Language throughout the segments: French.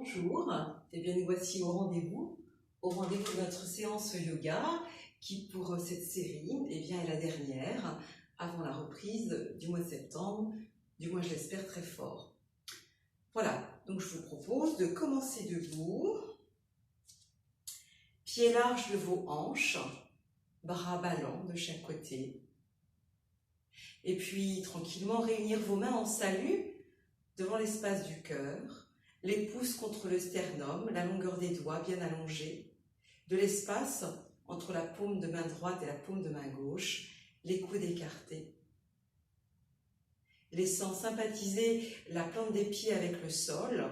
bonjour, et bien nous voici au rendez-vous de notre séance yoga qui pour cette série est la dernière avant la reprise du mois de septembre, du moins je l'espère très fort. Voilà, donc je vous propose de commencer debout, pieds larges de vos hanches, bras ballants de chaque côté, et puis tranquillement réunir vos mains en salut devant l'espace du cœur, les pouces contre le sternum, la longueur des doigts bien allongée, de l'espace entre la paume de main droite et la paume de main gauche, les coudes écartés. Laissant sympathiser la plante des pieds avec le sol,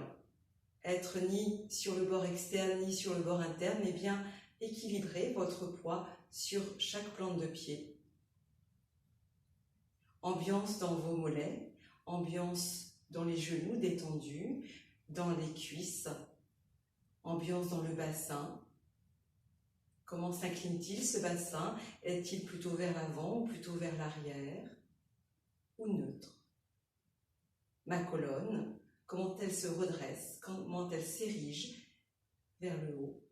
être ni sur le bord externe ni sur le bord interne, mais bien équilibrer votre poids sur chaque plante de pied. Ambiance dans vos mollets, ambiance dans les genoux détendus, dans les cuisses, ambiance dans le bassin. Comment s'incline-t-il ce bassin? Est-il plutôt vers l'avant ou plutôt vers l'arrière? Ou neutre? Ma colonne, comment elle se redresse? Comment elle s'érige vers le haut?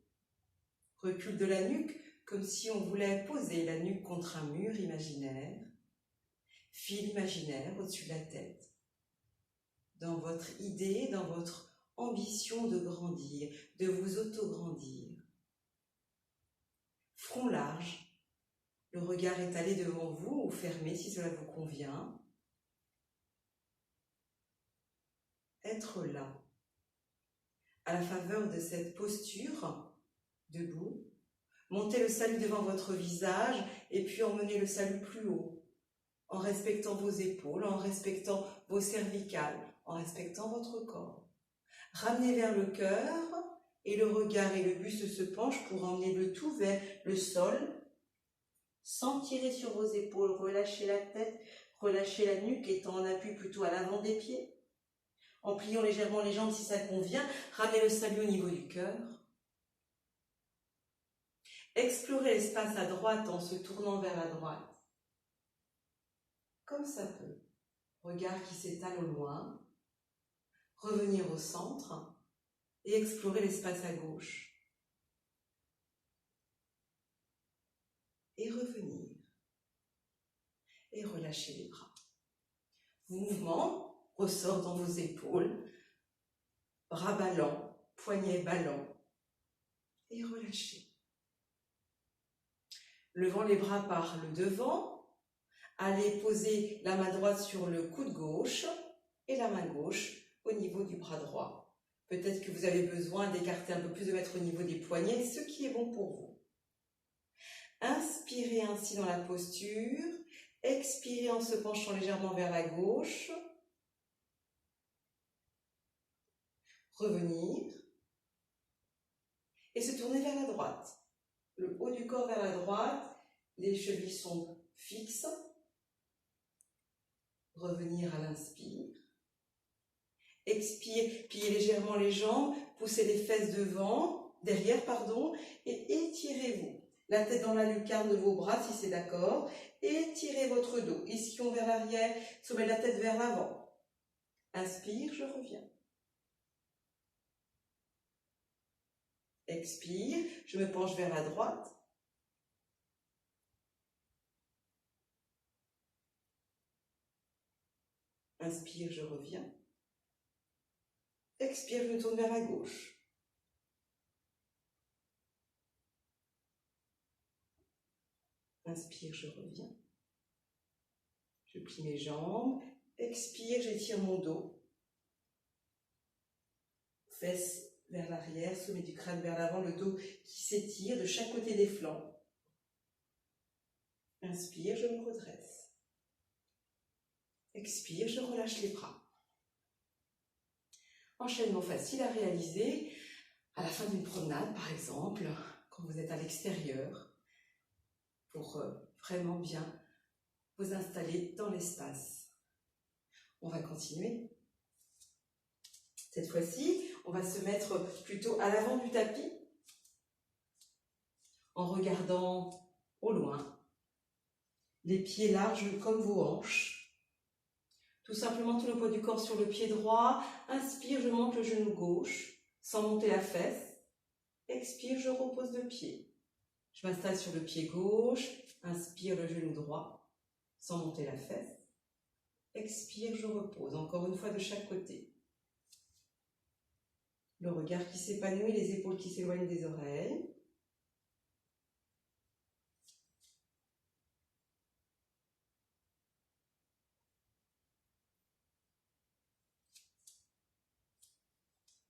Recul de la nuque, comme si on voulait poser la nuque contre un mur imaginaire. Fil imaginaire au-dessus de la tête. Dans votre idée, dans votre ambition de grandir, de vous auto-grandir. Front large, le regard étalé devant vous ou fermé si cela vous convient. Être là, à la faveur de cette posture, debout, montez le salut devant votre visage et puis emmenez le salut plus haut, en respectant vos épaules, en respectant vos cervicales, en respectant votre corps. Ramenez vers le cœur et le regard et le buste se penchent pour emmener le tout vers le sol, sans tirer sur vos épaules, relâchez la tête, relâchez la nuque, étant en appui plutôt à l'avant des pieds. En pliant légèrement les jambes si ça convient, ramenez le salut au niveau du cœur. Explorez l'espace à droite en se tournant vers la droite. Comme ça peut. Regard qui s'étale au loin. Revenir au centre et explorer l'espace à gauche. Et revenir. Et relâcher les bras. Mouvement ressort dans vos épaules. Bras ballants, poignets ballants. Et relâchez. Levant les bras par le devant, allez poser la main droite sur le coude gauche et la main gauche au niveau du bras droit. Peut-être que vous avez besoin d'écarter un peu plus, de mettre au niveau des poignets, ce qui est bon pour vous. Inspirez ainsi dans la posture, expirez en se penchant légèrement vers la gauche. Revenir et se tourner vers la droite. Le haut du corps vers la droite, les chevilles sont fixes. Revenir à l'inspire. Expire, pliez légèrement les jambes, poussez les fesses derrière, et étirez-vous. La tête dans la lucarne de vos bras si c'est d'accord. Étirez votre dos. Ischion vers l'arrière, sommet de la tête vers l'avant. Inspire, je reviens. Expire, je me penche vers la droite. Inspire, je reviens. Expire, je me tourne vers la gauche. Inspire, je reviens. Je plie mes jambes. Expire, j'étire mon dos. Fesses vers l'arrière, sommet du crâne vers l'avant, le dos qui s'étire de chaque côté des flancs. Inspire, je me redresse. Expire, je relâche les bras. Enchaînement facile à réaliser à la fin d'une promenade, par exemple, quand vous êtes à l'extérieur, pour vraiment bien vous installer dans l'espace. On va continuer. Cette fois-ci, on va se mettre plutôt à l'avant du tapis, en regardant au loin, les pieds larges comme vos hanches. Tout simplement tout le poids du corps sur le pied droit. Inspire, je monte le genou gauche. sans monter la fesse. Expire, je repose le pied. Je m'installe sur le pied gauche, inspire le genou droit, sans monter la fesse. Expire, je repose. Encore une fois de chaque côté. Le regard qui s'épanouit, les épaules qui s'éloignent des oreilles.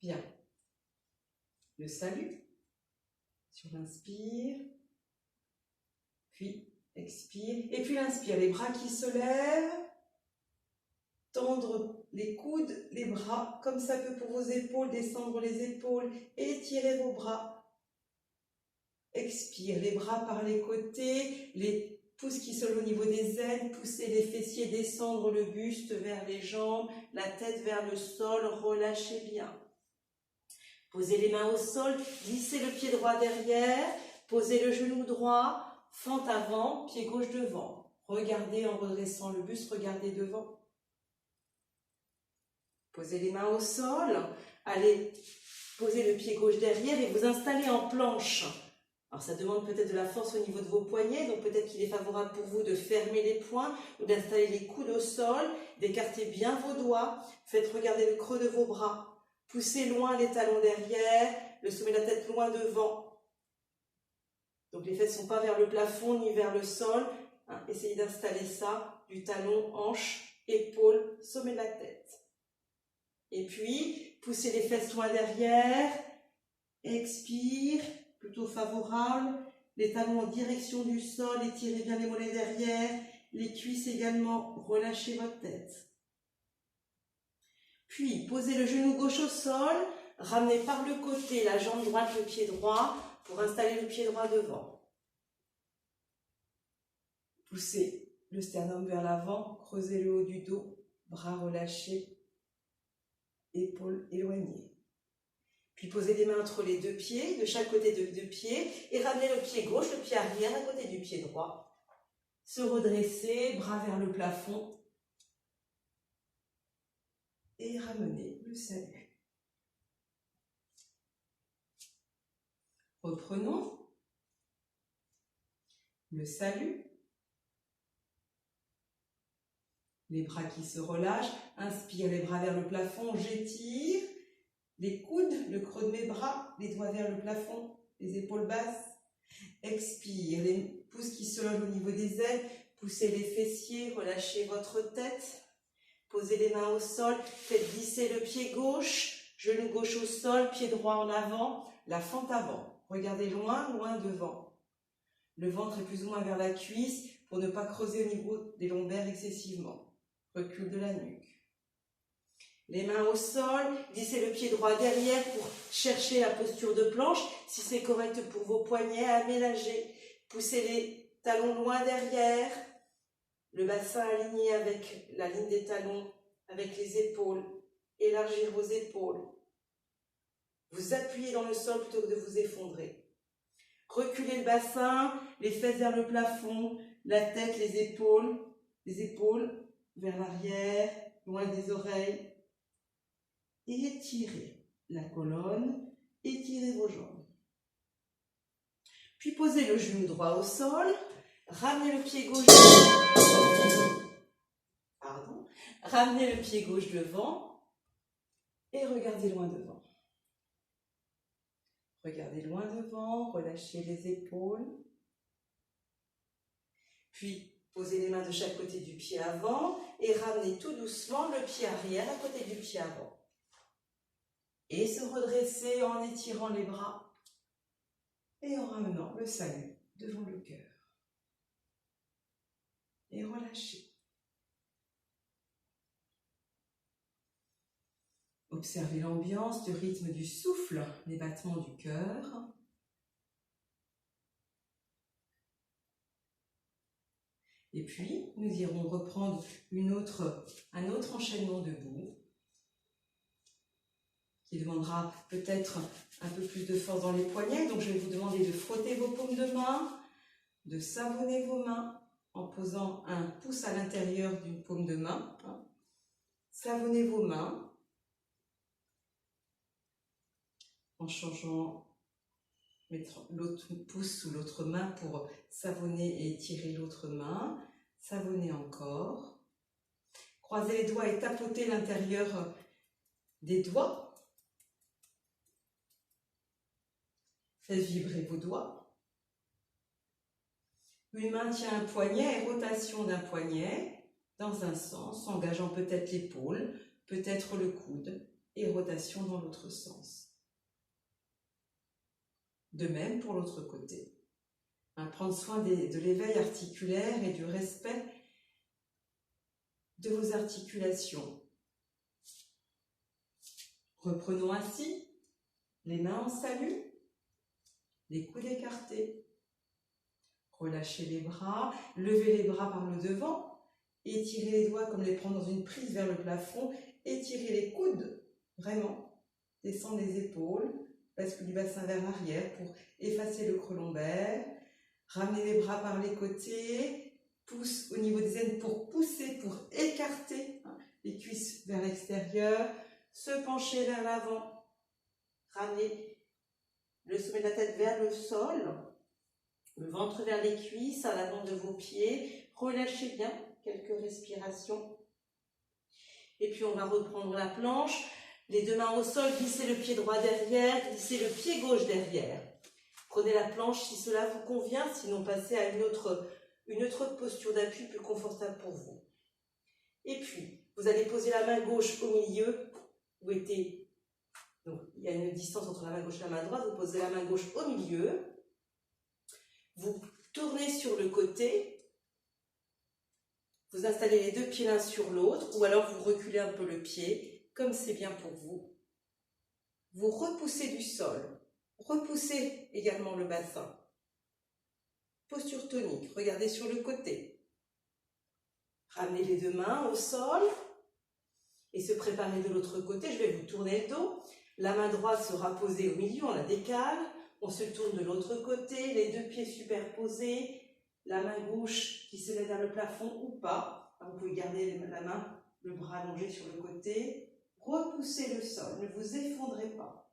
Bien. Le salut. Sur l'inspire. Puis expire. Et puis l'inspire. Les bras qui se lèvent. Tendre les coudes, les bras, comme ça peut pour vos épaules, descendre les épaules, étirez vos bras. Expire, les bras par les côtés, les pouces qui sont au niveau des ailes, poussez les fessiers, descendre le buste vers les jambes, la tête vers le sol, relâchez bien. Posez les mains au sol, glissez le pied droit derrière, posez le genou droit, fente avant, pied gauche devant. Regardez en redressant le buste, regardez devant. Posez les mains au sol, allez poser le pied gauche derrière et vous installez en planche. Alors ça demande peut-être de la force au niveau de vos poignets, donc peut-être qu'il est favorable pour vous de fermer les poings ou d'installer les coudes au sol, d'écarter bien vos doigts, faites regarder le creux de vos bras, poussez loin les talons derrière, le sommet de la tête loin devant. Donc les fesses ne sont pas vers le plafond ni vers le sol, essayez d'installer ça, du talon, hanche, épaule, sommet de la tête. Et puis, poussez les fesses loin derrière, expire, plutôt favorable, les talons en direction du sol, étirez bien les mollets derrière, les cuisses également, relâchez votre tête. Puis, posez le genou gauche au sol, ramenez par le côté la jambe droite, le pied droit, pour installer le pied droit devant. Poussez le sternum vers l'avant, creusez le haut du dos, bras relâchés. Épaules éloignées. Puis posez les mains entre les deux pieds, de chaque côté de deux pieds, et ramenez le pied gauche, le pied arrière à côté du pied droit. Se redresser, bras vers le plafond. Et ramenez le salut. Reprenons. Le salut. Les bras qui se relâchent, inspire les bras vers le plafond, j'étire, les coudes, le creux de mes bras, les doigts vers le plafond, les épaules basses, expire, les pouces qui se logent au niveau des ailes, poussez les fessiers, relâchez votre tête, posez les mains au sol, faites glisser le pied gauche, genou gauche au sol, pied droit en avant, la fente avant, regardez loin, loin devant. Le ventre est plus ou moins vers la cuisse pour ne pas creuser au niveau des lombaires excessivement. Recul de la nuque. Les mains au sol, glissez le pied droit derrière pour chercher la posture de planche. Si c'est correct pour vos poignets, aménagez. Poussez les talons loin derrière. Le bassin aligné avec la ligne des talons, avec les épaules. Élargir vos épaules. Vous appuyez dans le sol plutôt que de vous effondrer. Reculez le bassin, les fesses vers le plafond, la tête, les épaules vers l'arrière, loin des oreilles. Étirez la colonne, étirez vos jambes. Puis posez le genou droit au sol, ramenez le pied gauche ramenez le pied gauche devant et regardez loin devant. Regardez loin devant, relâchez les épaules. Puis posez les mains de chaque côté du pied avant et ramenez tout doucement le pied arrière à côté du pied avant. Et se redresser en étirant les bras et en ramenant le salut devant le cœur. Et relâchez. Observez l'ambiance, le rythme du souffle, les battements du cœur. Et puis, nous irons reprendre un autre enchaînement debout qui demandera peut-être un peu plus de force dans les poignets. Donc, je vais vous demander de frotter vos paumes de main, de savonner vos mains en posant un pouce à l'intérieur d'une paume de main. Savonnez vos mains. en changeant, mettre l'autre pouce sous l'autre main pour savonner et étirer l'autre main. Savonner encore. Croisez les doigts et tapotez l'intérieur des doigts. Faites vibrer vos doigts. Une main tient un poignet et rotation d'un poignet dans un sens, engageant peut-être l'épaule, peut-être le coude, et rotation dans l'autre sens. De même pour l'autre côté. Prendre soin de l'éveil articulaire et du respect de vos articulations. Reprenons ainsi, les mains en salut, les coudes écartés. Relâchez les bras, levez les bras par le devant, étirez les doigts comme les prendre dans une prise vers le plafond, étirez les coudes, vraiment, descendez les épaules, bascule du bassin vers l'arrière pour effacer le creux lombaire, ramenez les bras par les côtés, pouce au niveau des aines pour pousser, pour écarter les cuisses vers l'extérieur, se pencher vers l'avant, ramenez le sommet de la tête vers le sol, le ventre vers les cuisses, à l'avant de vos pieds. Relâchez bien, quelques respirations. Et puis on va reprendre la planche. Les deux mains au sol, glissez le pied droit derrière, glissez le pied gauche derrière. Prenez la planche si cela vous convient, sinon passez à une autre posture d'appui plus confortable pour vous. Et puis, vous allez poser la main gauche au milieu. Donc, il y a une distance entre la main gauche et la main droite. Vous posez la main gauche au milieu. Vous tournez sur le côté, vous installez les deux pieds l'un sur l'autre, ou alors vous reculez un peu le pied, comme c'est bien pour vous. Vous repoussez du sol, repoussez également le bassin. Posture tonique, regardez sur le côté. Ramenez les deux mains au sol et se préparer de l'autre côté. Je vais vous tourner le dos. La main droite sera posée au milieu, on la décale. On se tourne de l'autre côté, les deux pieds superposés, la main gauche qui se met vers le plafond ou pas. Vous pouvez garder la main, le bras allongé sur le côté. Repoussez le sol, ne vous effondrez pas.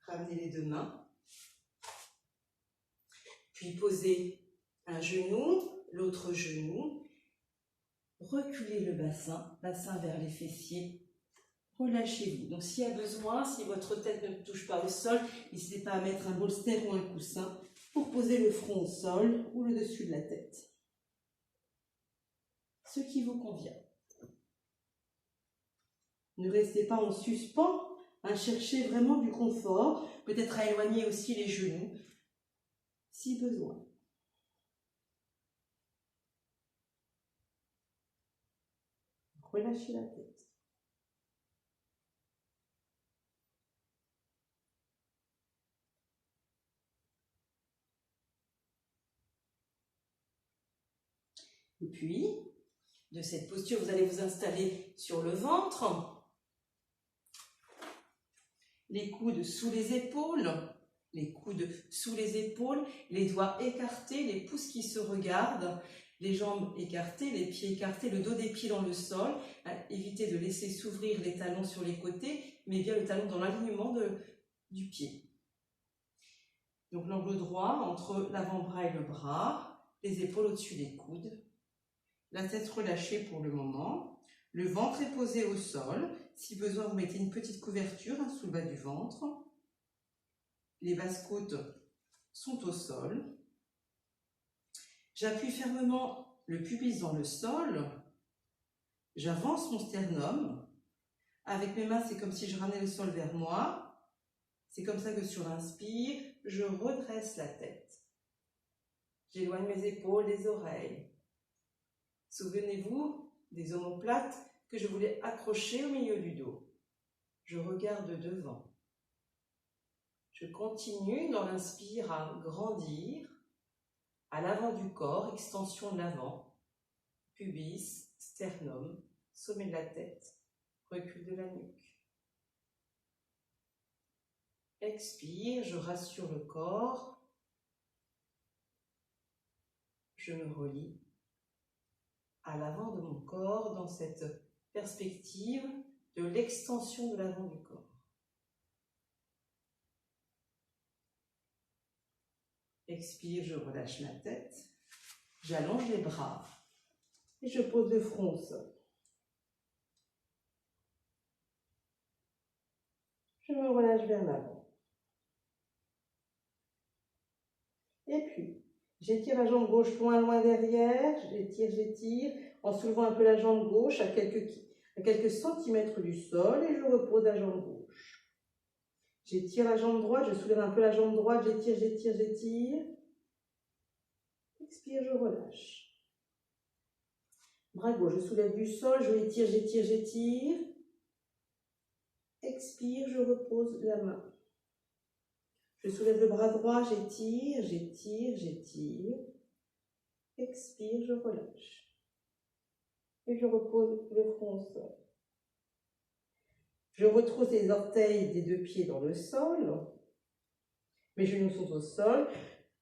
Ramenez les deux mains. Puis posez un genou, l'autre genou. Reculez le bassin vers les fessiers. Relâchez-vous. Donc s'il y a besoin, si votre tête ne touche pas au sol, n'hésitez pas à mettre un bolster ou un coussin pour poser le front au sol ou le dessus de la tête. Ce qui vous convient. Ne restez pas en suspens, cherchez vraiment du confort, peut-être à éloigner aussi les genoux, si besoin. Relâchez la tête. Et puis, de cette posture, vous allez vous installer sur le ventre, les coudes sous les épaules, les doigts écartés, les pouces qui se regardent, les jambes écartées, les pieds écartés, le dos des pieds dans le sol. Évitez de laisser s'ouvrir les talons sur les côtés, mais bien le talon dans l'alignement du pied. Donc l'angle droit entre l'avant-bras et le bras, les épaules au-dessus des coudes. La tête relâchée pour le moment, le ventre est posé au sol. Si besoin, vous mettez une petite couverture sous le bas du ventre. Les basses-côtes sont au sol. J'appuie fermement le pubis dans le sol. J'avance mon sternum. Avec mes mains, c'est comme si je ramenais le sol vers moi. C'est comme ça que sur l'inspire, je redresse la tête. J'éloigne mes épaules des oreilles. Souvenez-vous des omoplates que je voulais accrocher au milieu du dos. Je regarde devant. Je continue dans l'inspire à grandir à l'avant du corps, extension de l'avant, pubis, sternum, sommet de la tête, recul de la nuque. Expire, je rassure le corps. Je me relie à l'avant de mon corps dans cette perspective de l'extension de l'avant du corps. Expire, je relâche ma tête, j'allonge les bras et je pose le front au sol. Je me relâche vers l'avant. Et puis, j'étire la jambe gauche loin derrière, j'étire, en soulevant un peu la jambe gauche à quelques centimètres du sol et je repose la jambe gauche. J'étire la jambe droite, je soulève un peu la jambe droite, j'étire. Expire, je relâche. Bras gauche, je soulève du sol, je j'étire. Expire, je repose la main. Je soulève le bras droit, j'étire. Expire, je relâche. Et je repose le front au sol. Je retrousse les orteils des deux pieds dans le sol. Mes genoux sont au sol.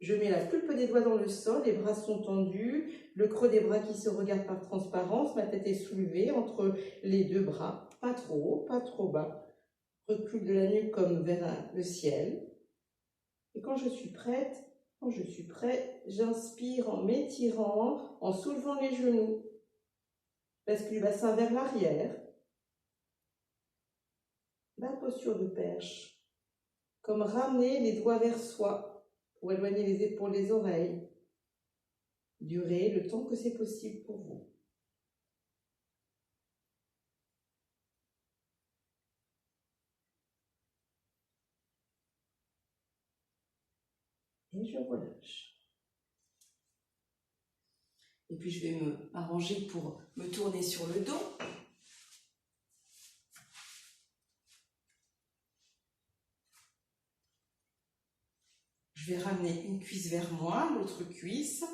Je mets la pulpe des doigts dans le sol, les bras sont tendus, le creux des bras qui se regarde par transparence, ma tête est soulevée entre les deux bras, pas trop haut, pas trop bas. Recul de la nuque comme vers le ciel. Et quand je suis prête, j'inspire en m'étirant, en soulevant les genoux. Bascule le bassin vers l'arrière. La posture de perche. Comme ramener les doigts vers soi pour éloigner les épaules des oreilles. Durez le temps que c'est possible pour vous. Et je relâche. Et puis je vais m'arranger pour me tourner sur le dos. Je vais ramener une cuisse vers moi, l'autre cuisse.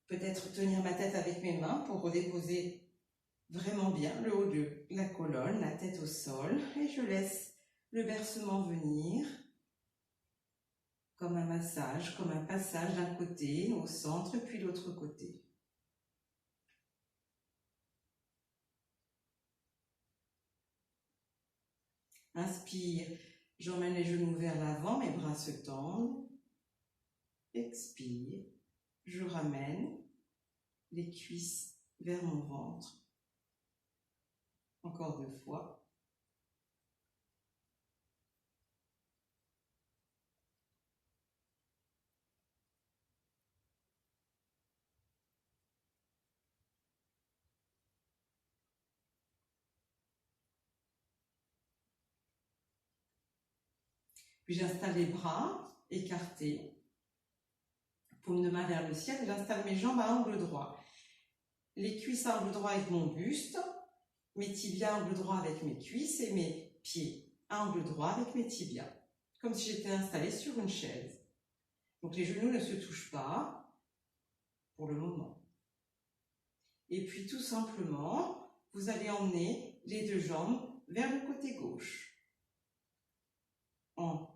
Peut-être tenir ma tête avec mes mains pour redéposer vraiment bien le haut de la colonne, la tête au sol. Et je laisse le bercement venir. Comme un massage, comme un passage d'un côté au centre, puis l'autre côté. Inspire, j'emmène les genoux vers l'avant, mes bras se tendent. Expire, je ramène les cuisses vers mon ventre. Encore 2 fois. Puis j'installe les bras écartés, paume de main vers le ciel, et j'installe mes jambes à angle droit. Les cuisses à angle droit avec mon buste, mes tibias à angle droit avec mes cuisses et mes pieds à angle droit avec mes tibias, comme si j'étais installée sur une chaise. Donc les genoux ne se touchent pas pour le moment. Et puis tout simplement, vous allez emmener les 2 jambes vers le côté gauche, en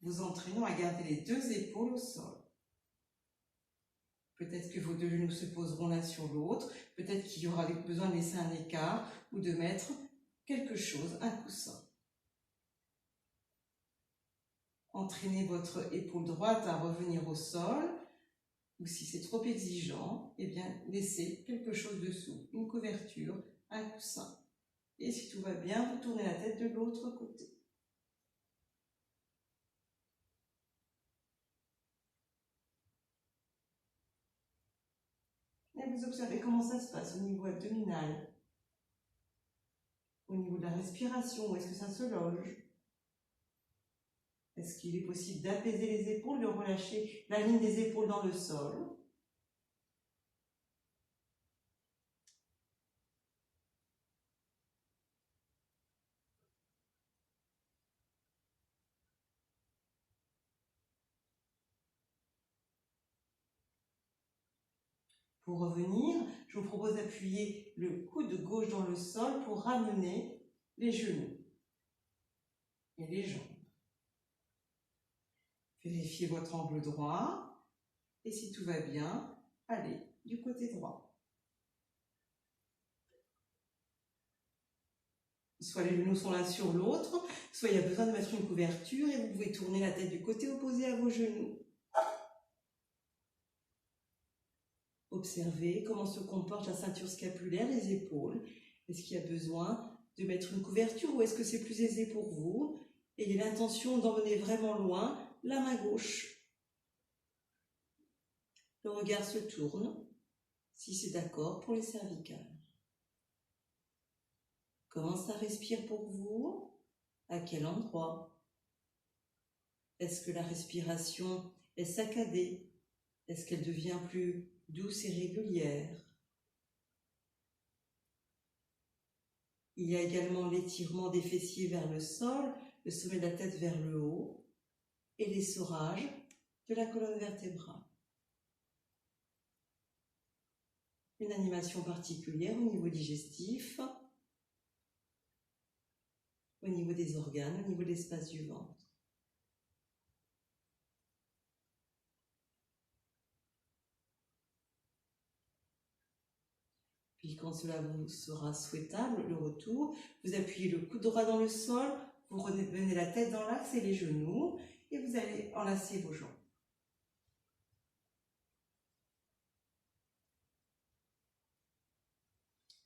vous entraînant à garder les 2 épaules au sol. Peut-être que vos 2 genoux se poseront l'un sur l'autre, peut-être qu'il y aura besoin de laisser un écart ou de mettre quelque chose, un coussin. Entraînez votre épaule droite à revenir au sol, ou si c'est trop exigeant, eh bien laissez quelque chose dessous, une couverture, un coussin. Et si tout va bien, vous tournez la tête de l'autre côté. Et vous observez comment ça se passe au niveau abdominal, au niveau de la respiration, où est-ce que ça se loge? Est-ce qu'il est possible d'apaiser les épaules, de relâcher la ligne des épaules dans le sol? Pour revenir, je vous propose d'appuyer le coude gauche dans le sol pour ramener les genoux et les jambes. Vérifiez votre angle droit et si tout va bien, allez du côté droit. soit les genoux sont l'un sur l'autre, soit il y a besoin de mettre une couverture et vous pouvez tourner la tête du côté opposé à vos genoux. Observez comment se comporte la ceinture scapulaire, les épaules. Est-ce qu'il y a besoin de mettre une couverture ou est-ce que c'est plus aisé pour vous? Ayez l'intention d'emmener vraiment loin la main gauche. Le regard se tourne, si c'est d'accord, pour les cervicales. Comment ça respire pour vous? À quel endroit? Est-ce que la respiration est saccadée? Est-ce qu'elle devient plus douce et régulière? Il y a également l'étirement des fessiers vers le sol, le sommet de la tête vers le haut et l'essorage de la colonne vertébrale. Une animation particulière au niveau digestif, au niveau des organes, au niveau de l'espace du ventre. Puis quand cela vous sera souhaitable, le retour, vous appuyez le coude droit dans le sol, vous revenez la tête dans l'axe et les genoux, et vous allez enlacer vos jambes.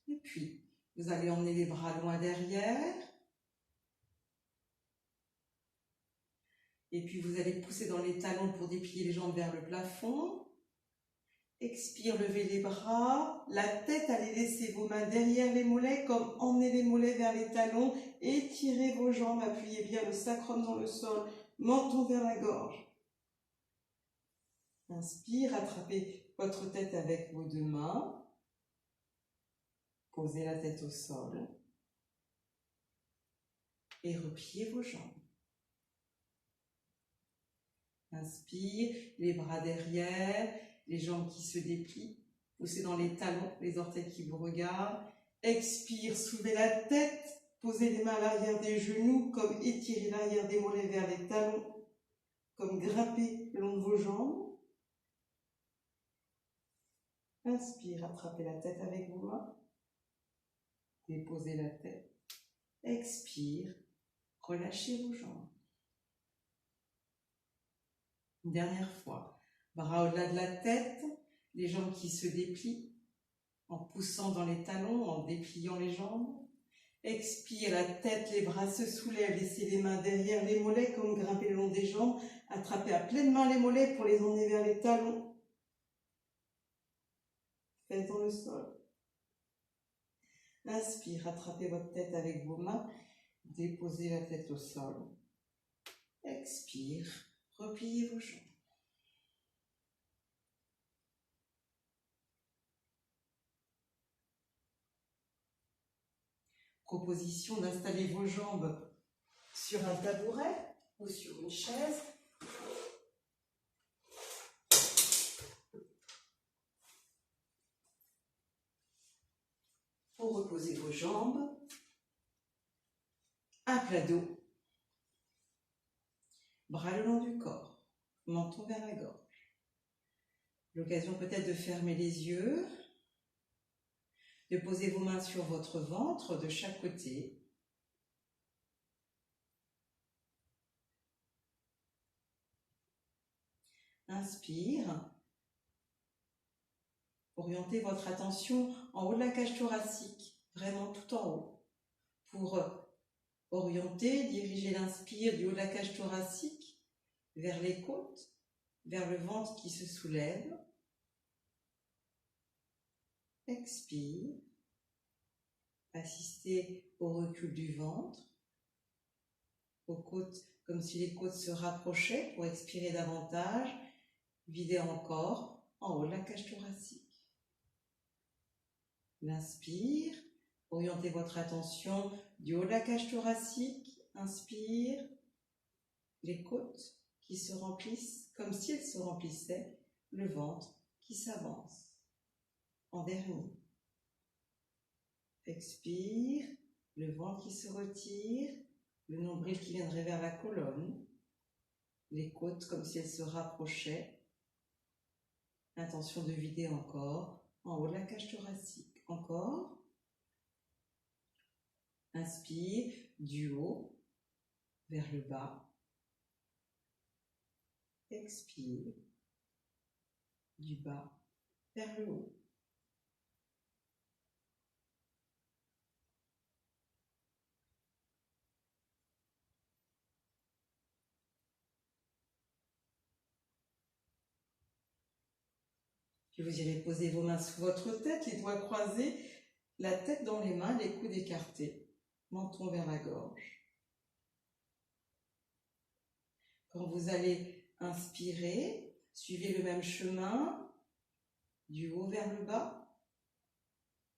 Et puis, vous allez emmener les bras loin derrière. Et puis, vous allez pousser dans les talons pour déplier les jambes vers le plafond. Expire, levez les bras. La tête, allez laisser vos mains derrière les mollets, comme emmenez les mollets vers les talons. Étirez vos jambes, appuyez bien le sacrum dans le sol, menton vers la gorge. Inspire, attrapez votre tête avec vos deux mains. Posez la tête au sol. Et repliez vos jambes. Inspire, les bras derrière, les jambes qui se déplient. Poussez dans les talons, les orteils qui vous regardent. Expire, soulevez la tête. Posez les mains à l'arrière des genoux, comme étirez l'arrière des mollets vers les talons, comme grimpez le long de vos jambes. Inspire, attrapez la tête avec vos mains. Déposez la tête. Expire, relâchez vos jambes. Une dernière fois, bras au-delà de la tête, les jambes qui se déplient, en poussant dans les talons, en dépliant les jambes. Expire, la tête, les bras se soulèvent, laissez les mains derrière les mollets, comme grimper le long des jambes. Attrapez à pleine main les mollets pour les emmener vers les talons. Faites dans le sol. Inspire, attrapez votre tête avec vos mains, déposez la tête au sol. Expire, repliez vos jambes. Proposition d'installer vos jambes sur un tabouret ou sur une chaise. Pour reposer vos jambes, un plat dos, bras le long du corps, menton vers la gorge. L'occasion peut-être de fermer les yeux, de poser vos mains sur votre ventre de chaque côté. Inspire. Orientez votre attention en haut de la cage thoracique, vraiment tout en haut. Pour orienter, diriger l'inspire du haut de la cage thoracique vers les côtes, vers le ventre qui se soulève. Expire. Assistez au recul du ventre, aux côtes, comme si les côtes se rapprochaient pour expirer davantage. Videz encore en haut de la cage thoracique. L'inspire, orientez votre attention du haut de la cage thoracique. Inspire, les côtes qui se remplissent comme si elles se remplissaient, le ventre qui s'avance. En dernier. Expire, le ventre qui se retire, le nombril qui viendrait vers la colonne, les côtes comme si elles se rapprochaient. Intention de vider encore en haut de la cage thoracique. Encore. Inspire du haut vers le bas. Expire du bas vers le haut. Puis vous irez poser vos mains sous votre tête, les doigts croisés, la tête dans les mains, les coudes écartés, menton vers la gorge. Quand vous allez inspirer, suivez le même chemin, du haut vers le bas.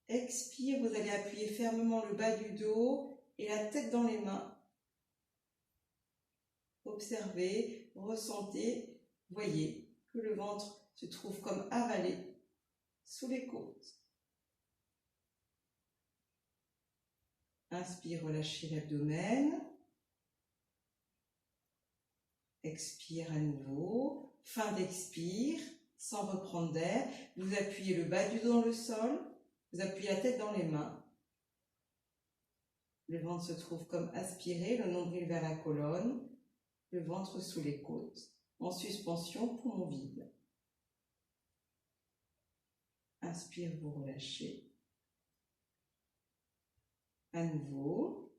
Expire, vous allez appuyer fermement le bas du dos et la tête dans les mains. Observez, ressentez, voyez que le ventre se trouve comme avalé sous les côtes. Inspire, relâchez l'abdomen. Expire à nouveau. Fin d'expire, sans reprendre d'air. Vous appuyez le bas du dos dans le sol. Vous appuyez la tête dans les mains. Le ventre se trouve comme aspiré, le nombril vers la colonne, le ventre sous les côtes, en suspension, poumon vide. Inspire, vous relâchez. À nouveau.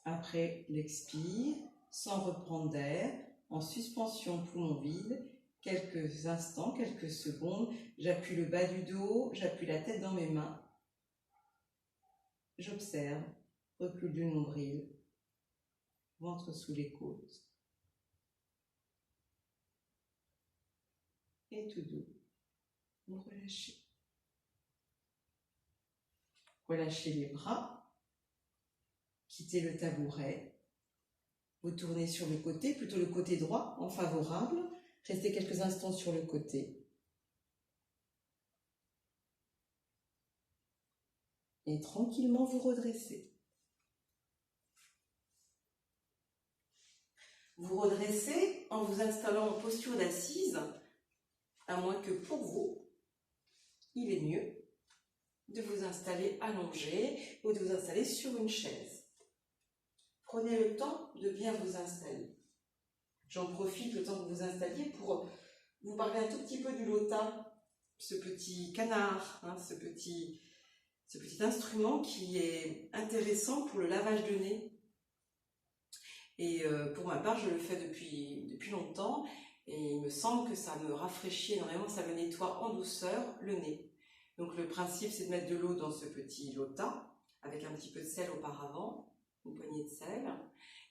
Après l'expire, sans reprendre d'air, en suspension, poumon vide, quelques instants, quelques secondes, j'appuie le bas du dos, j'appuie la tête dans mes mains. J'observe, recul du nombril, ventre sous les côtes. Et tout doux, vous relâchez. Relâchez les bras, quittez le tabouret, vous tournez sur le côté, plutôt le côté droit, en favorable. Restez quelques instants sur le côté. Et tranquillement vous redressez. Vous redressez en vous installant en posture d'assise, à moins que pour vous, il est mieux de vous installer allongé ou de vous installer sur une chaise. Prenez le temps de bien vous installer. J'en profite le temps que vous installiez pour vous parler un tout petit peu du lota, ce petit canard, ce petit instrument qui est intéressant pour le lavage de nez. Et pour ma part, je le fais depuis longtemps et il me semble que ça me rafraîchit énormément, ça me nettoie en douceur le nez. Donc le principe, c'est de mettre de l'eau dans ce petit lota, avec un petit peu de sel auparavant, une poignée de sel,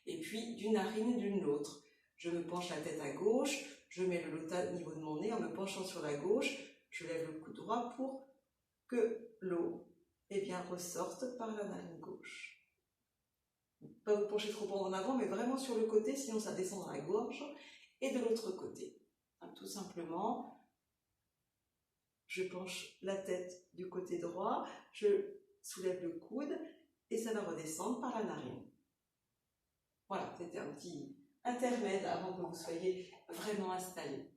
et puis d'une narine et d'une autre. Je me penche la tête à gauche, je mets le lota au niveau de mon nez, en me penchant sur la gauche, je lève le coude droit pour que l'eau ressorte par la narine gauche. Pas vous pencher trop en avant, mais vraiment sur le côté, sinon ça descend dans la gorge, et de l'autre côté. Tout simplement, je penche la tête du côté droit, je soulève le coude, et ça va redescendre par la narine. Voilà, c'était un petit intermède avant que vous soyez vraiment installé.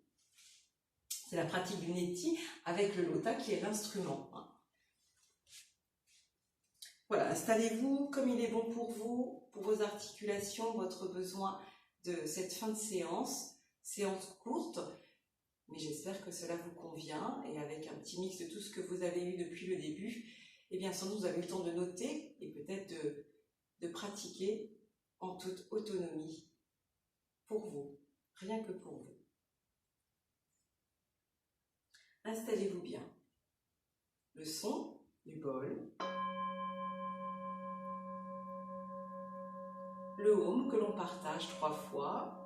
C'est la pratique du neti avec le lota qui est l'instrument. Voilà, installez-vous comme il est bon pour vous, pour vos articulations, votre besoin de cette fin de séance courte, mais j'espère que cela vous convient et avec un petit mix de tout ce que vous avez eu depuis le début, et bien sans doute vous avez eu le temps de noter et peut-être de pratiquer en toute autonomie pour vous, rien que pour vous. Installez-vous bien. Le son du bol. Le home que l'on partage 3 fois.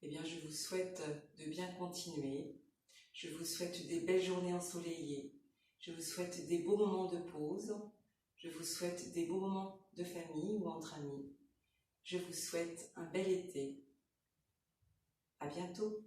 Eh bien, je vous souhaite de bien continuer. Je vous souhaite des belles journées ensoleillées. Je vous souhaite des beaux moments de pause. Je vous souhaite des beaux moments de famille ou entre amis. Je vous souhaite un bel été. À bientôt.